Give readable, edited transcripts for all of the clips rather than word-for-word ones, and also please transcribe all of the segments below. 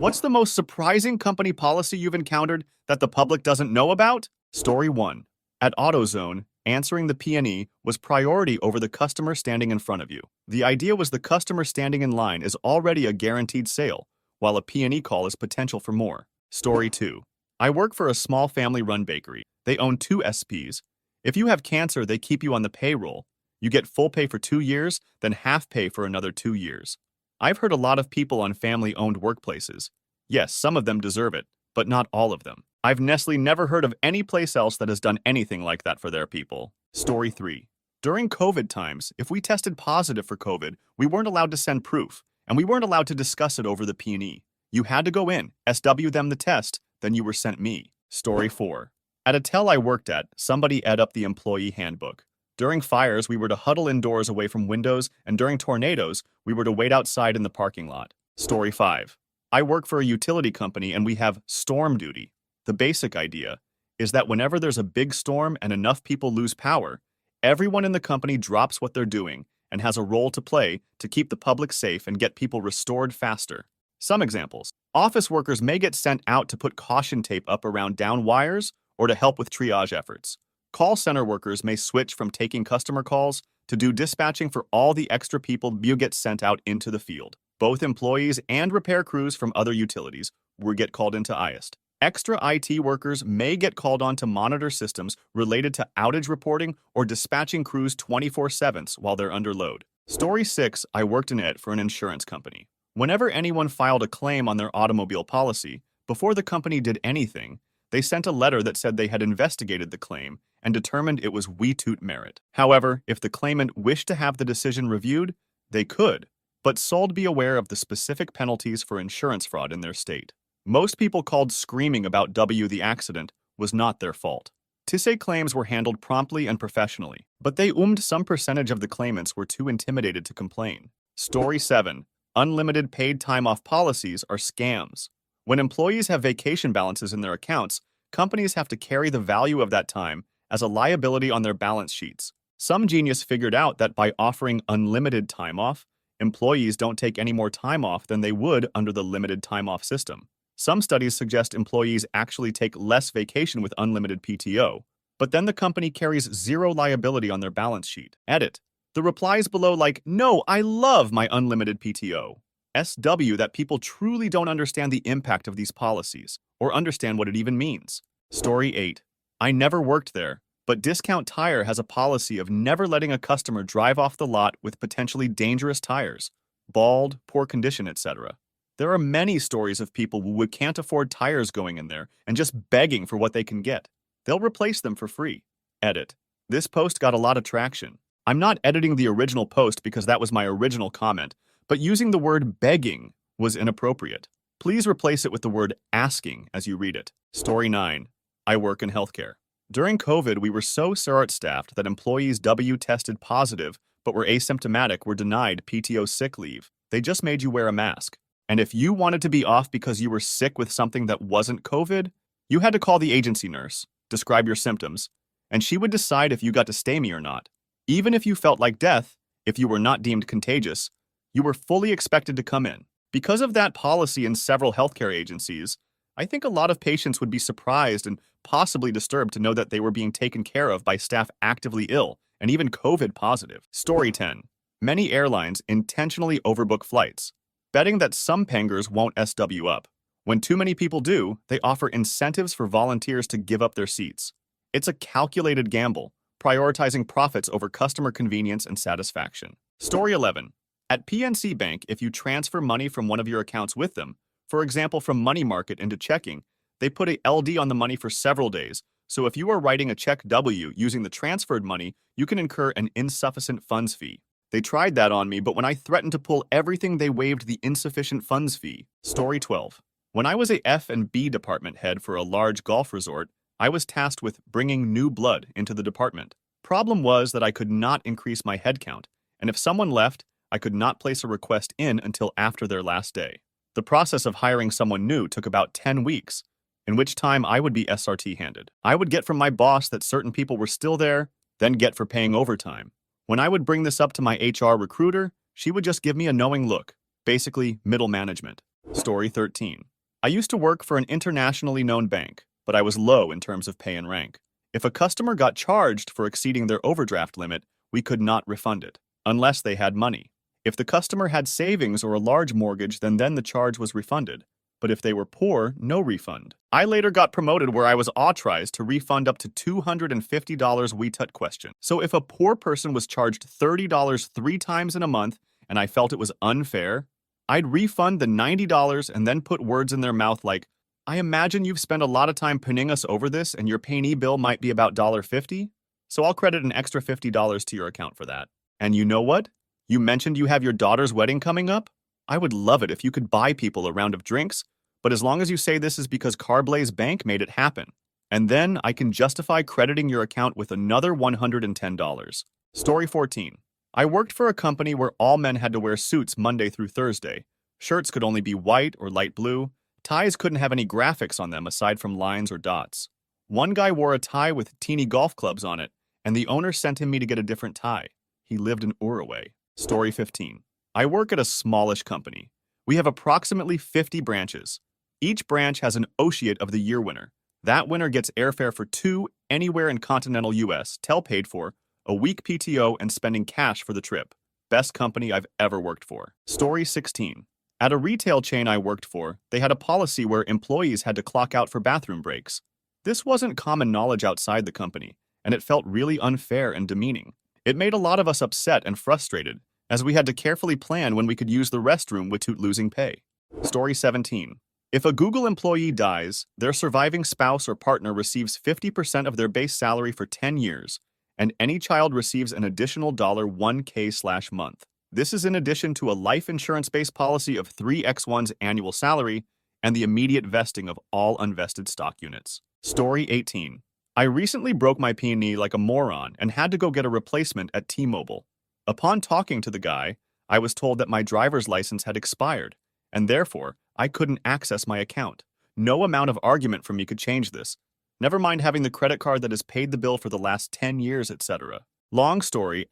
What's the most surprising company policy you've encountered that the public doesn't know about? Story 1. At AutoZone, answering the P&E was priority over the customer standing in front of you. The idea was the customer standing in line is already a guaranteed sale, while a P&E call is potential for more. Story 2. I work for a small family-run bakery. They own 2 SPs. If you have cancer, they keep you on the payroll. You get full pay for 2 years, then half pay for another 2 years. I've heard a lot of people on family-owned workplaces. Yes, some of them deserve it, but not all of them. I've Nestle never heard of any place else that has done anything like that for their people. Story 3. During COVID times, if we tested positive for COVID, we weren't allowed to send proof, and we weren't allowed to discuss it over the P&E. You had to go in, SW them the test, then you were sent me. Story 4. At a tel I worked at, somebody ate up the employee handbook. During fires, we were to huddle indoors away from windows, and during tornadoes, we were to wait outside in the parking lot. Story 5. I work for a utility company and we have storm duty. The basic idea is that whenever there's a big storm and enough people lose power, everyone in the company drops what they're doing and has a role to play to keep the public safe and get people restored faster. Some examples. Office workers may get sent out to put caution tape up around down wires or to help with triage efforts. Call center workers may switch from taking customer calls to do dispatching for all the extra people you get sent out into the field. Both employees and repair crews from other utilities will get called into IAST. Extra IT workers may get called on to monitor systems related to outage reporting or dispatching crews 24/7 while they're under load. Story 6. I worked in it for an insurance company. Whenever anyone filed a claim on their automobile policy, before the company did anything, they sent a letter that said they had investigated the claim and determined it was we toot merit. However, if the claimant wished to have the decision reviewed, they could, but sold be aware of the specific penalties for insurance fraud in their state. Most people called screaming about the accident was not their fault. Tissay claims were handled promptly and professionally, but they some percentage of the claimants were too intimidated to complain. Story 7. Unlimited paid time off policies are scams. When employees have vacation balances in their accounts, companies have to carry the value of that time as a liability on their balance sheets. Some genius figured out that by offering unlimited time off, employees don't take any more time off than they would under the limited time off system. Some studies suggest employees actually take less vacation with unlimited PTO, but then the company carries zero liability on their balance sheet. Edit. The replies below like, no, I love my unlimited PTO. SW that people truly don't understand the impact of these policies or understand what it even means. Story 8. I never worked there, but Discount Tire has a policy of never letting a customer drive off the lot with potentially dangerous tires, bald, poor condition, etc. There are many stories of people who can't afford tires going in there and just begging for what they can get. They'll replace them for free. Edit. This post got a lot of traction. I'm not editing the original post because that was my original comment, but using the word begging was inappropriate. Please replace it with the word asking as you read it. Story 9. I work in healthcare. During COVID, we were so short-staffed that employees tested positive but were asymptomatic were denied PTO sick leave. They just made you wear a mask. And if you wanted to be off because you were sick with something that wasn't COVID, you had to call the agency nurse, describe your symptoms, and she would decide if you got to stay me or not. Even if you felt like death, if you were not deemed contagious, you were fully expected to come in. Because of that policy in several healthcare agencies, I think a lot of patients would be surprised and possibly disturbed to know that they were being taken care of by staff actively ill and even COVID positive. Story 10. Many airlines intentionally overbook flights, betting that some pangers won't SW up. When too many people do, they offer incentives for volunteers to give up their seats. It's a calculated gamble, prioritizing profits over customer convenience and satisfaction. Story 11. At PNC Bank, if you transfer money from one of your accounts with them, for example from money market into checking, they put a LD on the money for several days, so if you are writing a check W using the transferred money, you can incur an insufficient funds fee. They tried that on me, but when I threatened to pull everything, they waived the insufficient funds fee. Story 12. When I was a F&B department head for a large golf resort, I was tasked with bringing new blood into the department. Problem was that I could not increase my headcount, and if someone left, I could not place a request in until after their last day. The process of hiring someone new took about 10 weeks, in which time I would be SRT handed. I would get from my boss that certain people were still there, then get for paying overtime. When I would bring this up to my HR recruiter, she would just give me a knowing look, basically middle management. Story 13. I used to work for an internationally known bank, but I was low in terms of pay and rank. If a customer got charged for exceeding their overdraft limit, we could not refund it, unless they had money. If the customer had savings or a large mortgage, then the charge was refunded. But if they were poor, no refund. I later got promoted where I was authorized to refund up to $250 we tut question. So if a poor person was charged $30 three times in a month and I felt it was unfair, I'd refund the $90 and then put words in their mouth like, I imagine you've spent a lot of time pinning us over this and your payee bill might be about $50, so I'll credit an extra $50 to your account for that. And you know what? You mentioned you have your daughter's wedding coming up? I would love it if you could buy people a round of drinks, but as long as you say this is because Carblaze Bank made it happen. And then I can justify crediting your account with another $110. Story 14. I worked for a company where all men had to wear suits Monday through Thursday. Shirts could only be white or light blue. Ties couldn't have any graphics on them aside from lines or dots. One guy wore a tie with teeny golf clubs on it, and the owner sent me to get a different tie. He lived an hour away. Story 15. I work at a smallish company. We have approximately 50 branches. Each branch has an Oceate of the Year winner. That winner gets airfare for two anywhere in continental US, tel paid for, a week PTO, and spending cash for the trip. Best company I've ever worked for. Story 16. At a retail chain I worked for, they had a policy where employees had to clock out for bathroom breaks. This wasn't common knowledge outside the company, and it felt really unfair and demeaning. It made a lot of us upset and frustrated, as we had to carefully plan when we could use the restroom without losing pay. Story 17. If a Google employee dies, their surviving spouse or partner receives 50% of their base salary for 10 years, and any child receives an additional $1K/month. This is in addition to a life insurance-based policy of 3x1's annual salary and the immediate vesting of all unvested stock units. Story 18. I recently broke my knee like a moron and had to go get a replacement at T-Mobile. Upon talking to the guy, I was told that my driver's license had expired, and therefore, I couldn't access my account. No amount of argument from me could change this. Never mind having the credit card that has paid the bill for the last 10 years, etc. Long story,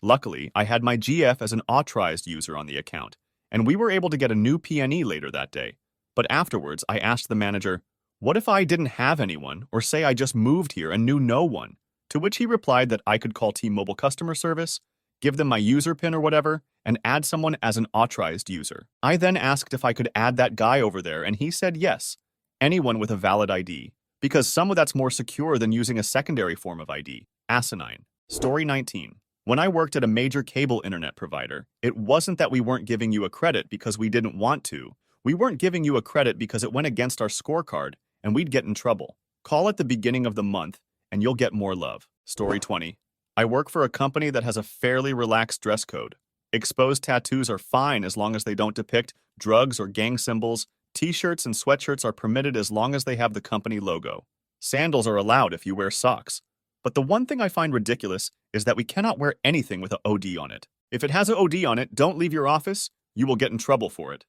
luckily, I had my GF as an authorized user on the account, and we were able to get a new PNE later that day. But afterwards, I asked the manager, what if I didn't have anyone, or say I just moved here and knew no one? To which he replied that I could call T-Mobile customer service, give them my user PIN or whatever, and add someone as an authorized user. I then asked if I could add that guy over there, and he said yes, anyone with a valid ID, because some of that's more secure than using a secondary form of ID. Asinine. Story 19. When I worked at a major cable internet provider, it wasn't that we weren't giving you a credit because we didn't want to. We weren't giving you a credit because it went against our scorecard, and we'd get in trouble. Call it the beginning of the month, and you'll get more love. Story 20. I work for a company that has a fairly relaxed dress code. Exposed tattoos are fine as long as they don't depict drugs or gang symbols. T-shirts and sweatshirts are permitted as long as they have the company logo. Sandals are allowed if you wear socks. But the one thing I find ridiculous is that we cannot wear anything with an OD on it. If it has an OD on it, don't leave your office. You will get in trouble for it.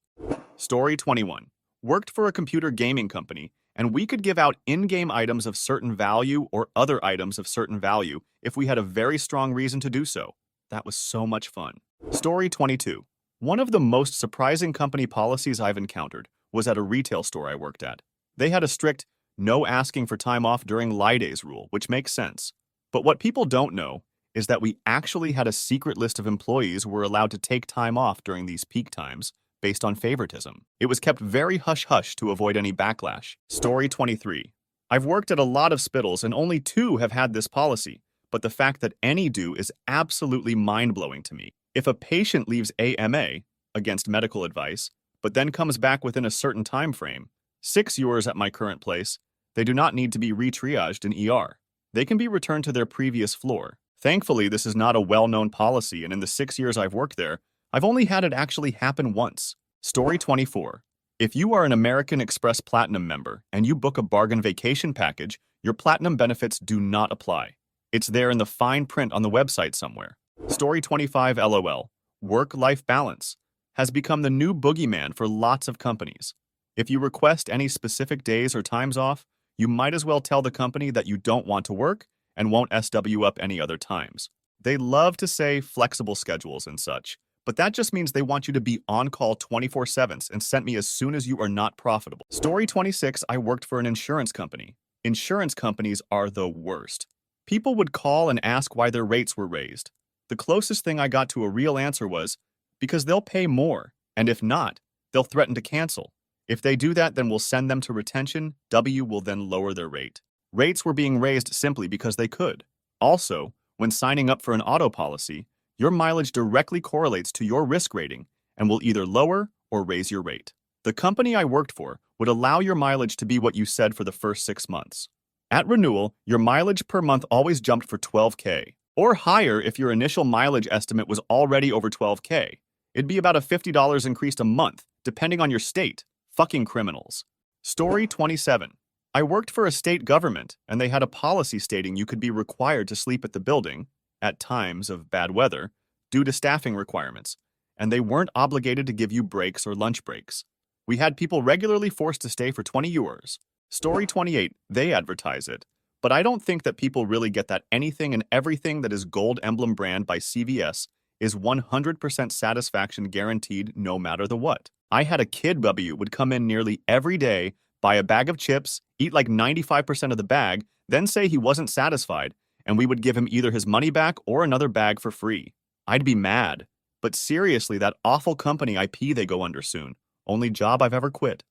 Story 21. Worked for a computer gaming company, and we could give out in-game items of certain value or other items of certain value if we had a very strong reason to do so. That was so much fun. Story 22. One of the most surprising company policies I've encountered was at a retail store I worked at. They had a strict no asking for time off during lie days rule, which makes sense. But what people don't know is that we actually had a secret list of employees who were allowed to take time off during these peak times based on favoritism. It was kept very hush-hush to avoid any backlash. Story 23. I've worked at a lot of hospitals and only 2 have had this policy, but the fact that any do is absolutely mind-blowing to me. If a patient leaves AMA, against medical advice, but then comes back within a certain time frame, 6 years at my current place, they do not need to be re-triaged in ER. They can be returned to their previous floor. Thankfully, this is not a well-known policy, and in the 6 years I've worked there, I've only had it actually happen once. Story 24. If you are an American Express Platinum member and you book a bargain vacation package, your Platinum benefits do not apply. It's there in the fine print on the website somewhere. Story 25 LOL. Work-life balance has become the new boogeyman for lots of companies. If you request any specific days or times off, you might as well tell the company that you don't want to work and won't SW up any other times. They love to say flexible schedules and such, but that just means they want you to be on call 24/7 and sent me as soon as you are not profitable. Story 26, I worked for an insurance company. Insurance companies are the worst. People would call and ask why their rates were raised. The closest thing I got to a real answer was, because they'll pay more, and if not, they'll threaten to cancel. If they do that, then we'll send them to retention. W will then lower their rate. Rates were being raised simply because they could. Also, when signing up for an auto policy, your mileage directly correlates to your risk rating and will either lower or raise your rate. The company I worked for would allow your mileage to be what you said for the first 6 months. At renewal, your mileage per month always jumped for 12K, or higher if your initial mileage estimate was already over 12K. It'd be about a $50 increase a month, depending on your state. Fucking criminals. Story 27. I worked for a state government, and they had a policy stating you could be required to sleep at the building, at times of bad weather, due to staffing requirements, and they weren't obligated to give you breaks or lunch breaks. We had people regularly forced to stay for 20 hours. Story 28. They advertise it, but I don't think that people really get that anything and everything that is Gold Emblem brand by CVS is 100% satisfaction guaranteed no matter the what. I had a kid W would come in nearly every day, buy a bag of chips, eat like 95% of the bag, then say he wasn't satisfied, and we would give him either his money back or another bag for free. I'd be mad. But seriously, that awful company IP they go under soon. Only job I've ever quit.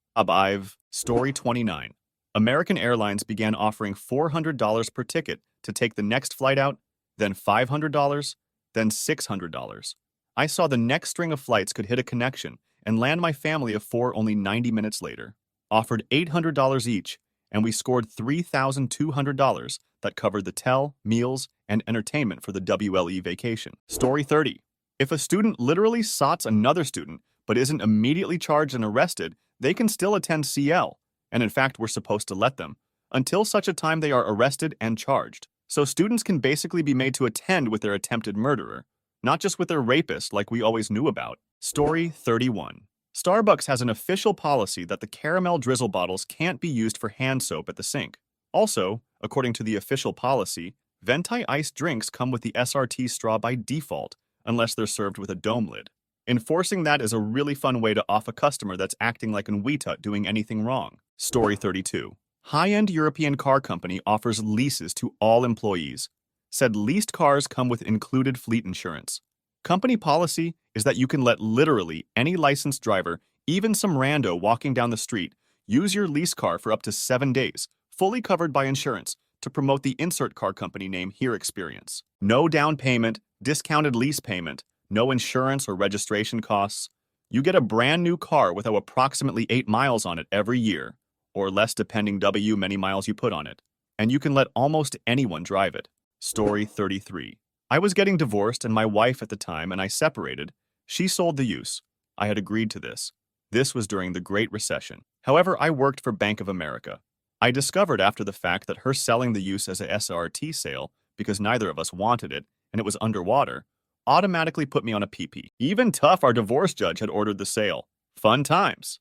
Story 29. American Airlines began offering $400 per ticket to take the next flight out, then $500, then $600. I saw the next string of flights could hit a connection and land my family of 4 only 90 minutes later. Offered $800 each, and we scored $3,200 that covered the tel, meals, and entertainment for the WLE vacation. Story 30. If a student literally sots another student but isn't immediately charged and arrested, they can still attend CL, and in fact we're supposed to let them, until such a time they are arrested and charged. So students can basically be made to attend with their attempted murderer, not just with their rapist like we always knew about. Story 31. Starbucks has an official policy that the caramel drizzle bottles can't be used for hand soap at the sink. Also, according to the official policy, Venti iced drinks come with the SRT straw by default, unless they're served with a dome lid. Enforcing that is a really fun way to off a customer that's acting like an weetut doing anything wrong. Story 32. High-end European car company offers leases to all employees. Said leased cars come with included fleet insurance. Company policy is that you can let literally any licensed driver, even some rando walking down the street, use your lease car for up to 7 days, fully covered by insurance, to promote the insert car company name here experience. No down payment, discounted lease payment, no insurance or registration costs. You get a brand new car with approximately 8 miles on it every year, or less depending W many miles you put on it, and you can let almost anyone drive it. Story 33. I was getting divorced and my wife at the time and I separated. She sold the use. I had agreed to this. This was during the Great Recession. However, I worked for Bank of America. I discovered after the fact that her selling the use as a SRT sale, because neither of us wanted it and it was underwater, automatically put me on a PP. Even tough, our divorce judge had ordered the sale. Fun times.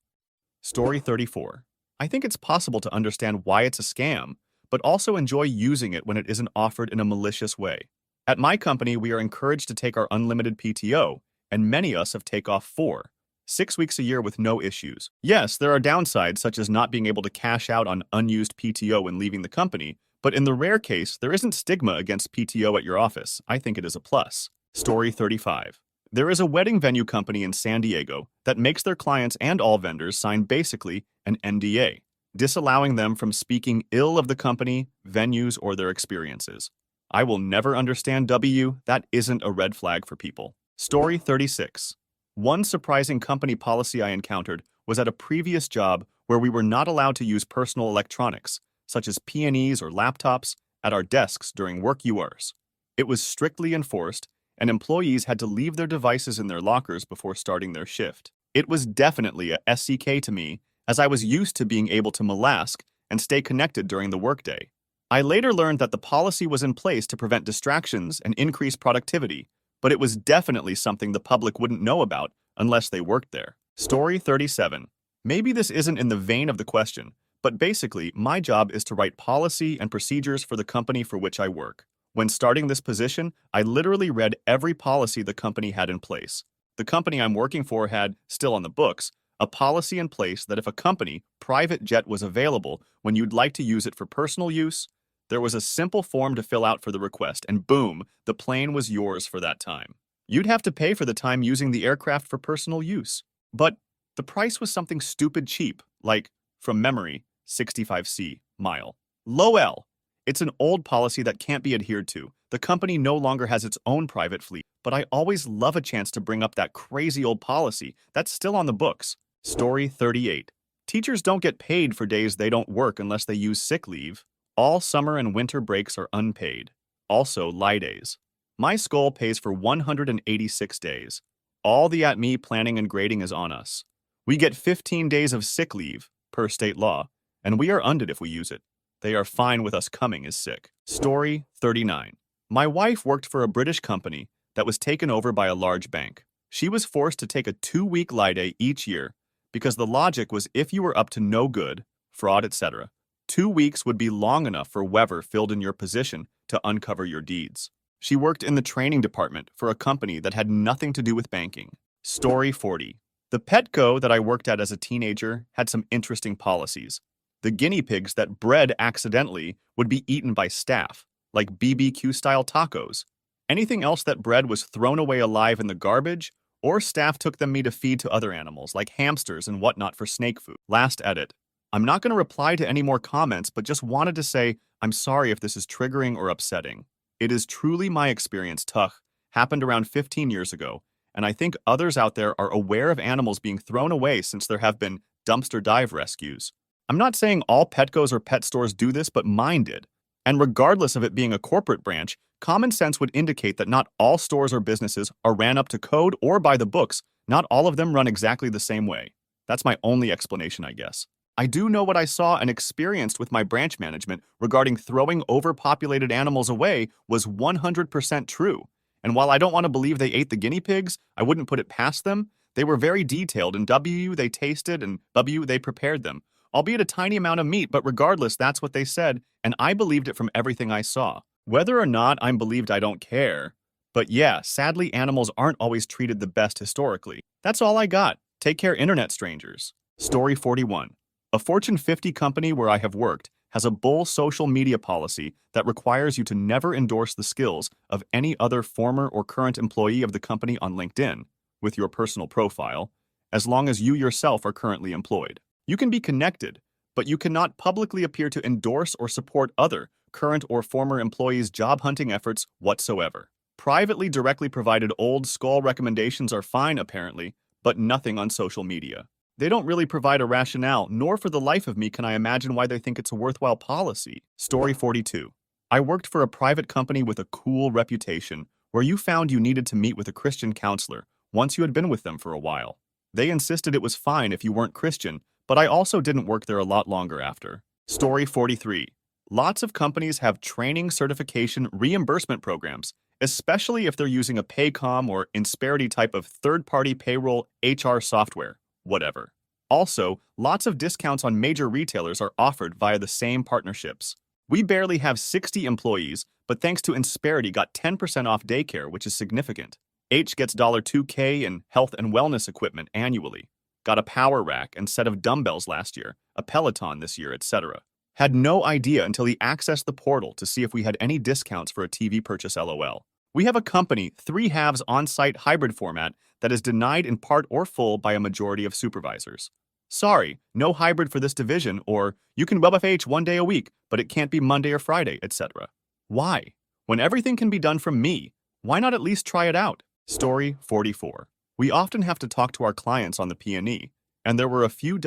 Story 34. I think it's possible to understand why it's a scam, but also enjoy using it when it isn't offered in a malicious way. At my company, we are encouraged to take our unlimited PTO, and many of us have take off 6 weeks a year with no issues. Yes, there are downsides such as not being able to cash out on unused PTO when leaving the company, but in the rare case, there isn't stigma against PTO at your office. I think it is a plus. Story 35. There is a wedding venue company in San Diego that makes their clients and all vendors sign basically an NDA, disallowing them from speaking ill of the company, venues, or their experiences. I will never understand W. That isn't a red flag for people. Story 36. One surprising company policy I encountered was at a previous job where we were not allowed to use personal electronics, such as P&Es or laptops, at our desks during work hours. It was strictly enforced, and employees had to leave their devices in their lockers before starting their shift. It was definitely a SCK to me, as I was used to being able to malask and stay connected during the workday. I later learned that the policy was in place to prevent distractions and increase productivity, but it was definitely something the public wouldn't know about unless they worked there. Story 37. Maybe this isn't in the vein of the question, but basically, my job is to write policy and procedures for the company for which I work. When starting this position, I literally read every policy the company had in place. The company I'm working for had, still on the books, a policy in place that if a company, private jet was available when you'd like to use it for personal use, there was a simple form to fill out for the request, and boom, the plane was yours for that time. You'd have to pay for the time using the aircraft for personal use. But the price was something stupid cheap, like, from memory, 65C mile. Low L. It's an old policy that can't be adhered to. The company no longer has its own private fleet, but I always love a chance to bring up that crazy old policy that's still on the books. Story 38. Teachers don't get paid for days they don't work unless they use sick leave. All summer and winter breaks are unpaid. Also, lie days. My school pays for 186 days. All the at-me planning and grading is on us. We get 15 days of sick leave, per state law, and we are unded if we use it. They are fine with us coming as sick. Story 39. My wife worked for a British company that was taken over by a large bank. She was forced to take a 2-week lie day each year because the logic was if you were up to no good, fraud, etc., 2 weeks would be long enough for whoever filled in your position to uncover your deeds. She worked in the training department for a company that had nothing to do with banking. Story 40. The Petco that I worked at as a teenager had some interesting policies. The guinea pigs that bred accidentally would be eaten by staff, like BBQ-style tacos. Anything else that bred was thrown away alive in the garbage, or staff took them to feed to other animals, like hamsters and whatnot for snake food. Last edit. I'm not going to reply to any more comments, but just wanted to say I'm sorry if this is triggering or upsetting. It is truly my experience. Happened around 15 years ago, and I think others out there are aware of animals being thrown away since there have been dumpster dive rescues. I'm not saying all Petcos or pet stores do this, but mine did. And regardless of it being a corporate branch, common sense would indicate that not all stores or businesses are ran up to code or by the books. Not all of them run exactly the same way. That's my only explanation, I guess. I do know what I saw and experienced with my branch management regarding throwing overpopulated animals away was 100% true. And while I don't want to believe they ate the guinea pigs, I wouldn't put it past them. They were very detailed in W they tasted and W they prepared them. Albeit a tiny amount of meat, but regardless, that's what they said, and I believed it from everything I saw. Whether or not I'm believed, I don't care. But yeah, sadly, animals aren't always treated the best historically. That's all I got. Take care, internet strangers. Story 41. A Fortune 50 company where I have worked has a bull social media policy that requires you to never endorse the skills of any other former or current employee of the company on LinkedIn with your personal profile, as long as you yourself are currently employed. You can be connected, but you cannot publicly appear to endorse or support other current or former employees' job hunting efforts whatsoever. Privately directly provided old skull recommendations are fine apparently, but nothing on social media. They don't really provide a rationale, nor for the life of me can I imagine why they think it's a worthwhile policy. Story 42. I worked for a private company with a cool reputation where you found you needed to meet with a Christian counselor once you had been with them for a while. They insisted it was fine if you weren't Christian, but I also didn't work there a lot longer after. Story 43. Lots of companies have training, certification, reimbursement programs, especially if they're using a Paycom or Insperity type of third-party payroll HR software, whatever. Also, lots of discounts on major retailers are offered via the same partnerships. We barely have 60 employees, but thanks to Insperity got 10% off daycare, which is significant. H gets $2K in health and wellness equipment annually. Got a power rack and set of dumbbells last year, a Peloton this year, etc. Had no idea until he accessed the portal to see if we had any discounts for a TV purchase LOL. We have a company, 3 halves on-site hybrid format that is denied in part or full by a majority of supervisors. Sorry, no hybrid for this division, or you can WebFH 1 day a week, but it can't be Monday or Friday, etc. Why? When everything can be done from me, why not at least try it out? Story 44. We often have to talk to our clients on the P&E, and there were a few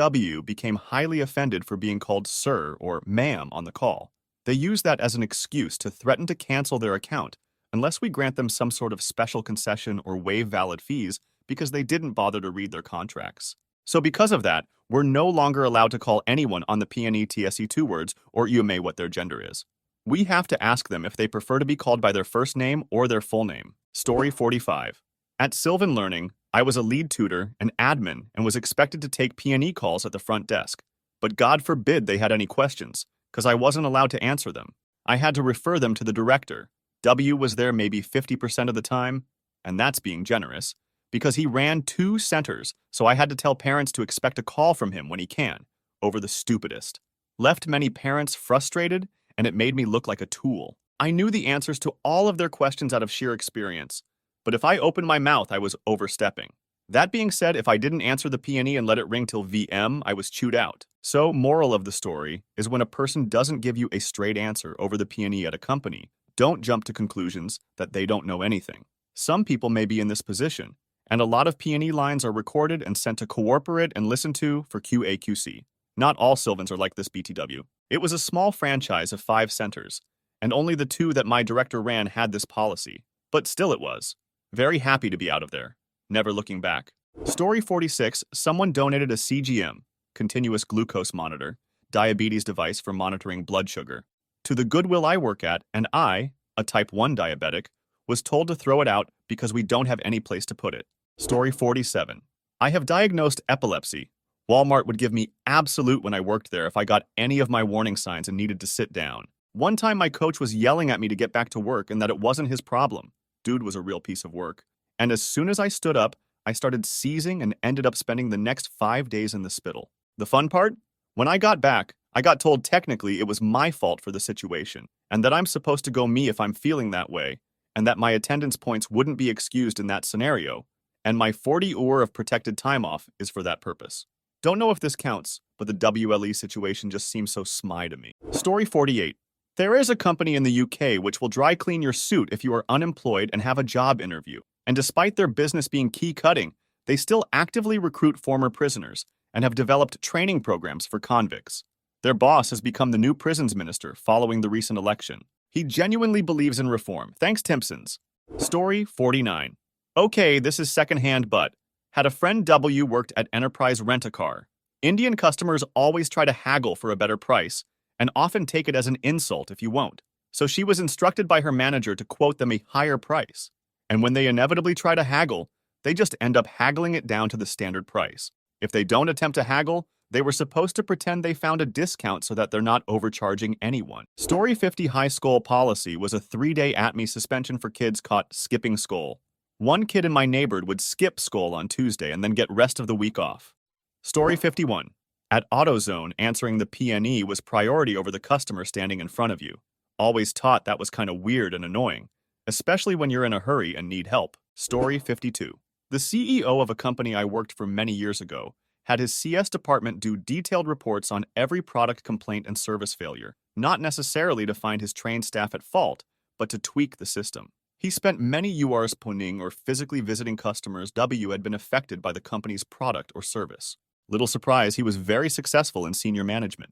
became highly offended for being called sir or ma'am on the call. They use that as an excuse to threaten to cancel their account unless we grant them some sort of special concession or waive valid fees because they didn't bother to read their contracts. So because of that, we're no longer allowed to call anyone on the P&E TSE 2 words or UMA what their gender is. We have to ask them if they prefer to be called by their first name or their full name. Story 45. At Sylvan Learning, I was a lead tutor, an admin, and was expected to take P&E calls at the front desk. But God forbid they had any questions, because I wasn't allowed to answer them. I had to refer them to the director. W was there maybe 50% of the time, and that's being generous, because he ran 2 centers, so I had to tell parents to expect a call from him when he can, over the stupidest. Left many parents frustrated, and it made me look like a tool. I knew the answers to all of their questions out of sheer experience, but if I opened my mouth, I was overstepping. That being said, if I didn't answer the P&E and let it ring till VM, I was chewed out. So, moral of the story is when a person doesn't give you a straight answer over the P&E at a company, don't jump to conclusions that they don't know anything. Some people may be in this position, and a lot of P&E lines are recorded and sent to cooperate and listened to for QA/QC. Not all Sylvans are like this, BTW. It was a small franchise of 5 centers, and only the 2 that my director ran had this policy. But still it was. Very happy to be out of there. Never looking back. Story 46, someone donated a CGM, continuous glucose monitor, diabetes device for monitoring blood sugar, to the Goodwill I work at, and I, a type 1 diabetic, was told to throw it out because we don't have any place to put it. Story 47, I have diagnosed epilepsy. Walmart would give me absolute when I worked there if I got any of my warning signs and needed to sit down. One time my coach was yelling at me to get back to work and that it wasn't his problem. Dude was a real piece of work. And as soon as I stood up, I started seizing and ended up spending the next 5 days in the spittle. The fun part? When I got back, I got told technically it was my fault for the situation, and that I'm supposed to go me if I'm feeling that way, and that my attendance points wouldn't be excused in that scenario, and my 40 hour of protected time off is for that purpose. Don't know if this counts, but the WLE situation just seems so smy to me. Story 48. There is a company in the UK which will dry clean your suit if you are unemployed and have a job interview. And despite their business being key cutting, they still actively recruit former prisoners and have developed training programs for convicts. Their boss has become the new prisons minister following the recent election. He genuinely believes in reform. Thanks, Timpsons. Story 49. Okay, this is secondhand, but had a friend W worked at Enterprise Rent-A-Car. Indian customers always try to haggle for a better price and often take it as an insult if you won't. So she was instructed by her manager to quote them a higher price. And when they inevitably try to haggle, they just end up haggling it down to the standard price. If they don't attempt to haggle, they were supposed to pretend they found a discount so that they're not overcharging anyone. Story 50 high school policy was a 3-day ATME suspension for kids caught skipping school. One kid in my neighborhood would skip school on Tuesday and then get rest of the week off. Story 51. At AutoZone, answering the P&E was priority over the customer standing in front of you. Always taught that was kind of weird and annoying, especially when you're in a hurry and need help. Story 52. The CEO of a company I worked for many years ago had his CS department do detailed reports on every product complaint and service failure, not necessarily to find his trained staff at fault, but to tweak the system. He spent many URs poning or physically visiting customers W had been affected by the company's product or service. Little surprise, he was very successful in senior management.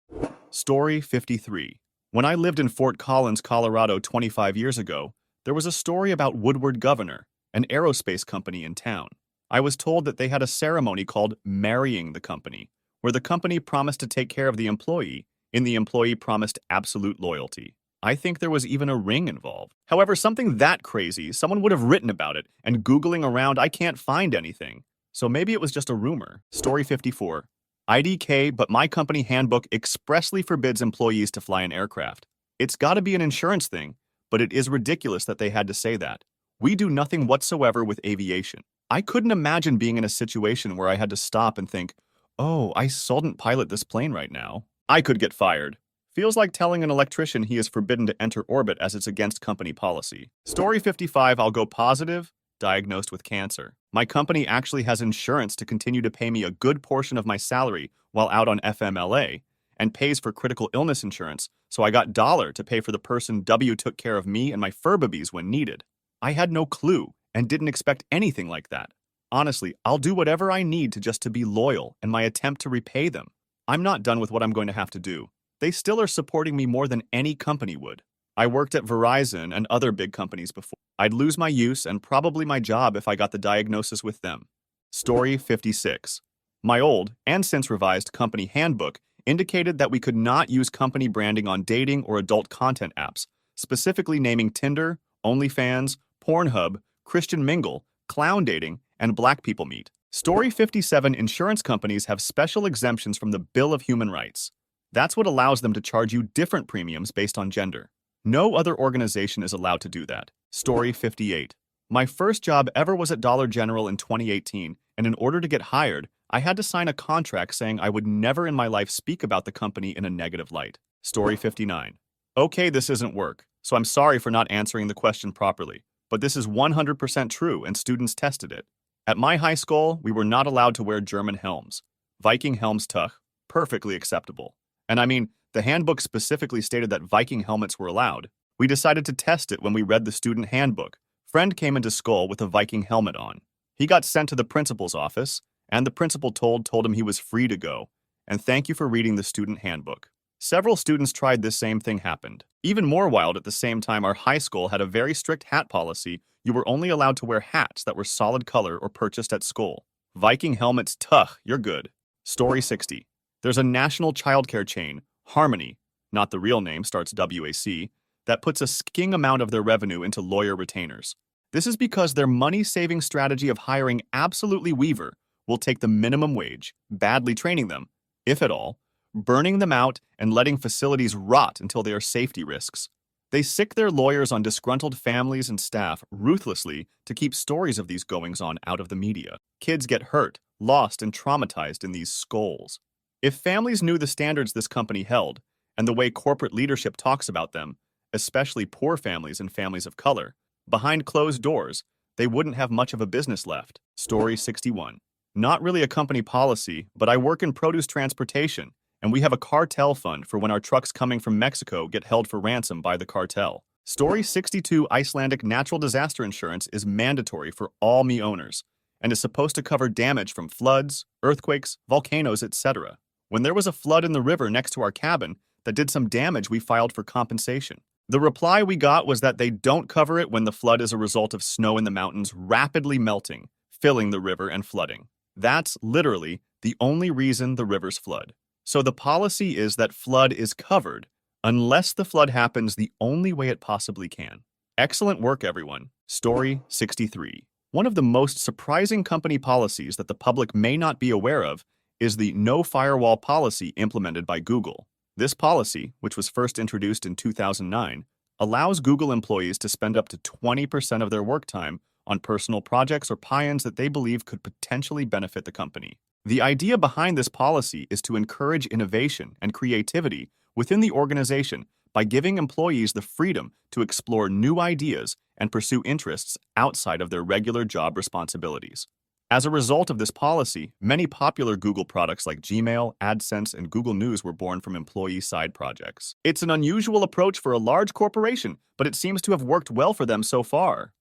Story 53. When I lived in Fort Collins, Colorado 25 years ago, there was a story about Woodward Governor, an aerospace company in town. I was told that they had a ceremony called marrying the company, where the company promised to take care of the employee, and the employee promised absolute loyalty. I think there was even a ring involved. However, something that crazy, someone would have written about it, and Googling around, I can't find anything. So maybe it was just a rumor. Story 54. IDK, but my company handbook expressly forbids employees to fly an aircraft. It's gotta be an insurance thing, but it is ridiculous that they had to say that. We do nothing whatsoever with aviation. I couldn't imagine being in a situation where I had to stop and think, oh, I shouldn't pilot this plane right now. I could get fired. Feels like telling an electrician he is forbidden to enter orbit as it's against company policy. Story 55, I'll go positive, diagnosed with cancer. My company actually has insurance to continue to pay me a good portion of my salary while out on FMLA, and pays for critical illness insurance, so I got dollar to pay for the person W took care of me and my fur babies when needed. I had no clue and didn't expect anything like that. Honestly, I'll do whatever I need to be loyal and my attempt to repay them. I'm not done with what I'm going to have to do. They still are supporting me more than any company would. I worked at Verizon and other big companies before. I'd lose my use and probably my job if I got the diagnosis with them. Story 56. My old, and since revised, company handbook indicated that we could not use company branding on dating or adult content apps, specifically naming Tinder, OnlyFans, Pornhub, Christian Mingle, Clown Dating, and Black People Meet. Story 57. Insurance companies have special exemptions from the Bill of Human Rights. That's what allows them to charge you different premiums based on gender. No other organization is allowed to do that. Story 58. My first job ever was at Dollar General in 2018, and in order to get hired, I had to sign a contract saying I would never in my life speak about the company in a negative light. Story 59. Okay, this isn't work, so I'm sorry for not answering the question properly, but this is 100% true and students tested it. At my high school, we were not allowed to wear German helms. Viking helms tuch, perfectly acceptable. And I mean, the handbook specifically stated that Viking helmets were allowed. We decided to test it when we read the student handbook. Friend came into school with a Viking helmet on. He got sent to the principal's office, and the principal told him he was free to go. And thank you for reading the student handbook. Several students tried this same thing happened. Even more wild, at the same time, our high school had a very strict hat policy. You were only allowed to wear hats that were solid color or purchased at school. Viking helmets, tuh, you're good. Story 60. There's a national childcare chain, Harmony, not the real name, starts WAC, that puts a skinking amount of their revenue into lawyer retainers. This is because their money-saving strategy of hiring absolutely Weaver will take the minimum wage, badly training them, if at all, burning them out and letting facilities rot until they are safety risks. They sick their lawyers on disgruntled families and staff ruthlessly to keep stories of these goings-on out of the media. Kids get hurt, lost, and traumatized in these skulls. If families knew the standards this company held, and the way corporate leadership talks about them, especially poor families and families of color, behind closed doors, they wouldn't have much of a business left. Story 61. Not really a company policy, but I work in produce transportation, and we have a cartel fund for when our trucks coming from Mexico get held for ransom by the cartel. Story 62. Icelandic natural disaster insurance is mandatory for all me owners, and is supposed to cover damage from floods, earthquakes, volcanoes, etc. When there was a flood in the river next to our cabin that did some damage, we filed for compensation. The reply we got was that they don't cover it when the flood is a result of snow in the mountains rapidly melting, filling the river and flooding. That's literally the only reason the rivers flood. So the policy is that flood is covered unless the flood happens the only way it possibly can. Excellent work, everyone. Story 63. One of the most surprising company policies that the public may not be aware of is the no firewall policy implemented by Google. This policy, which was first introduced in 2009, allows Google employees to spend up to 20% of their work time on personal projects or tie-ins that they believe could potentially benefit the company. The idea behind this policy is to encourage innovation and creativity within the organization by giving employees the freedom to explore new ideas and pursue interests outside of their regular job responsibilities. As a result of this policy, many popular Google products like Gmail, AdSense, and Google News were born from employee side projects. It's an unusual approach for a large corporation, but it seems to have worked well for them so far.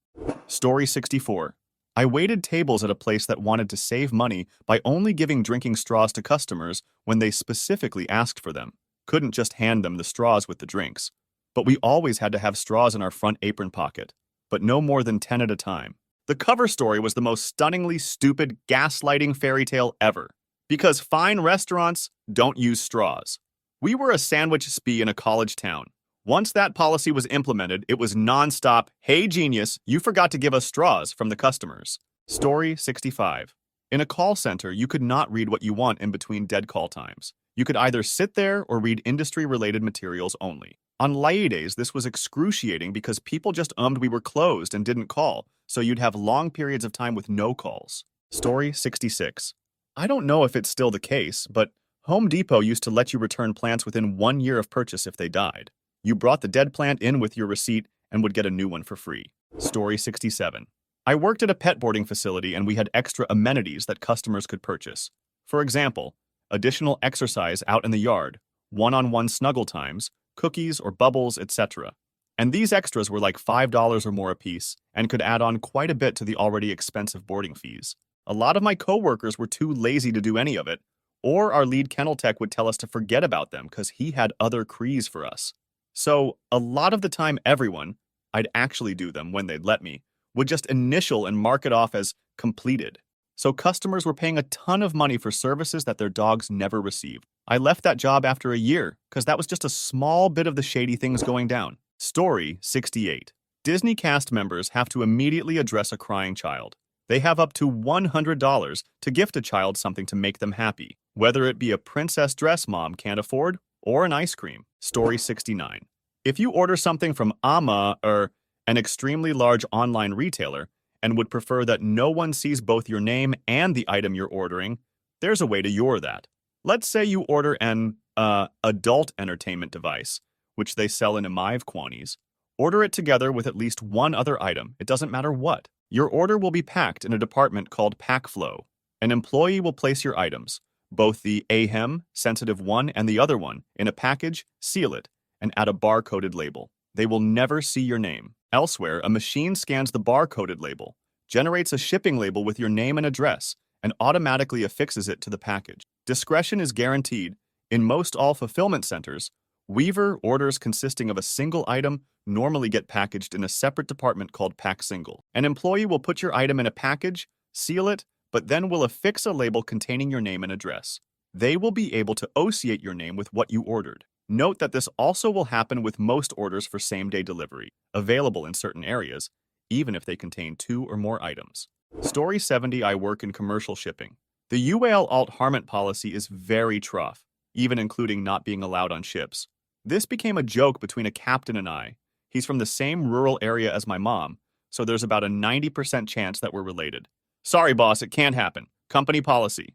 Story 64. I waited tables at a place that wanted to save money by only giving drinking straws to customers when they specifically asked for them. Couldn't just hand them the straws with the drinks. But we always had to have straws in our front apron pocket, but no more than 10 at a time. The cover story was the most stunningly stupid gaslighting fairy tale ever, because fine restaurants don't use straws. We were a sandwich spee in a college town. Once that policy was implemented, it was nonstop, "Hey genius, you forgot to give us straws," from the customers. Story 65. In a call center, you could not read what you want in between dead call times. You could either sit there or read industry-related materials only. On light days, this was excruciating because people just we were closed and didn't call, so you'd have long periods of time with no calls. Story 66. I don't know if it's still the case, but Home Depot used to let you return plants within 1 year of purchase if they died. You brought the dead plant in with your receipt and would get a new one for free. Story 67. I worked at a pet boarding facility and we had extra amenities that customers could purchase. For example, additional exercise out in the yard, one-on-one snuggle times, cookies or bubbles, etc. And these extras were like $5 or more a piece and could add on quite a bit to the already expensive boarding fees. A lot of my coworkers were too lazy to do any of it, or our lead kennel tech would tell us to forget about them because he had other crees for us. So a lot of the time everyone, I'd actually do them when they'd let me, would just initial and mark it off as completed. So customers were paying a ton of money for services that their dogs never received. I left that job after a year because that was just a small bit of the shady things going down. Story 68. Disney cast members have to immediately address a crying child. They have up to $100 to gift a child something to make them happy, whether it be a princess dress mom can't afford or an ice cream. Story 69. If you order something from Ama or an extremely large online retailer, and would prefer that no one sees both your name and the item you're ordering, there's a way to your that. Let's say you order an adult entertainment device, which they sell in Amive quantities. Order it together with at least one other item, it doesn't matter what. Your order will be packed in a department called Pack Flow. An employee will place your items, both the AHEM, sensitive one, and the other one, in a package, seal it, and add a barcoded label. They will never see your name. Elsewhere, a machine scans the barcoded label, generates a shipping label with your name and address, and automatically affixes it to the package. Discretion is guaranteed. In most all fulfillment centers, Weaver orders consisting of a single item normally get packaged in a separate department called Pack Single. An employee will put your item in a package, seal it, but then will affix a label containing your name and address. They will be able to associate your name with what you ordered. Note that this also will happen with most orders for same-day delivery, available in certain areas, even if they contain 2 or more items. Story 70. I work in commercial shipping. The UAL alt-harmont policy is very tough, even including not being allowed on ships. This became a joke between a captain and I. He's from the same rural area as my mom, so there's about a 90% chance that we're related. Sorry, boss, it can't happen. Company policy.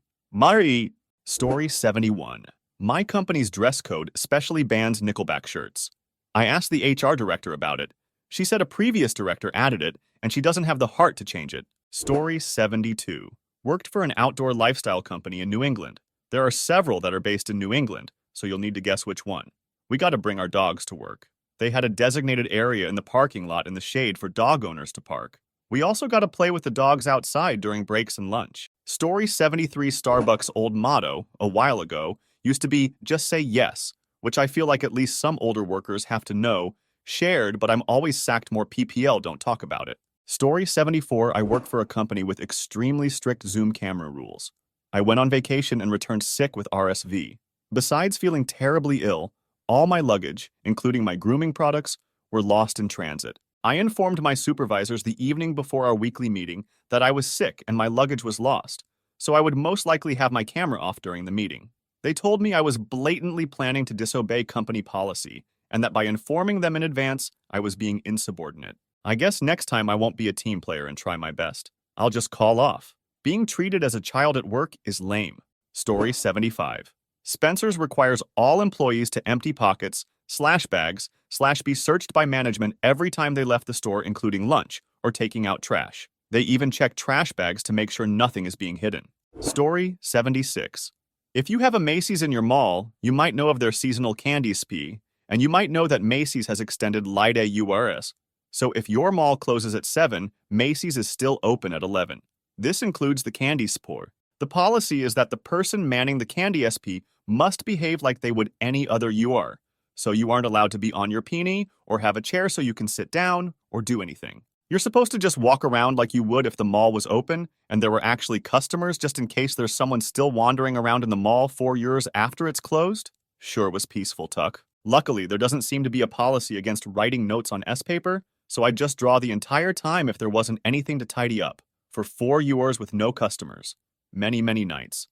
Story 71. My company's dress code specially bans Nickelback shirts. I asked the HR director about it. She said a previous director added it, and she doesn't have the heart to change it. Story 72. Worked for an outdoor lifestyle company in New England. There are several that are based in New England, so you'll need to guess which one. We got to bring our dogs to work. They had a designated area in the parking lot in the shade for dog owners to park. We also got to play with the dogs outside during breaks and lunch. Story 73. Starbucks' old motto, a while ago, used to be, just say yes, which I feel like at least some older workers have to know, shared, but I'm always sacked more PPL, don't talk about it. Story 74. I work for a company with extremely strict Zoom camera rules. I went on vacation and returned sick with RSV. Besides feeling terribly ill, all my luggage, including my grooming products, were lost in transit. I informed my supervisors the evening before our weekly meeting that I was sick and my luggage was lost, so I would most likely have my camera off during the meeting. They told me I was blatantly planning to disobey company policy, and that by informing them in advance, I was being insubordinate. I guess next time I won't be a team player and try my best. I'll just call off. Being treated as a child at work is lame. Story 75. Spencer's requires all employees to empty pockets, /bags, /be searched by management every time they left the store, including lunch or taking out trash. They even check trash bags to make sure nothing is being hidden. Story 76. If you have a Macy's in your mall, you might know of their seasonal candy spree, and you might know that Macy's has extended Lide URS. So if your mall closes at 7, Macy's is still open at 11. This includes the candy spore. The policy is that the person manning the candy SP must behave like they would any other UR, so you aren't allowed to be on your peony or have a chair so you can sit down or do anything. You're supposed to just walk around like you would if the mall was open and there were actually customers, just in case there's someone still wandering around in the mall 4 years after it's closed. Sure was peaceful, Tuck. Luckily, there doesn't seem to be a policy against writing notes on S-paper, so I'd just draw the entire time if there wasn't anything to tidy up. For 4 years with no customers. Many, many nights.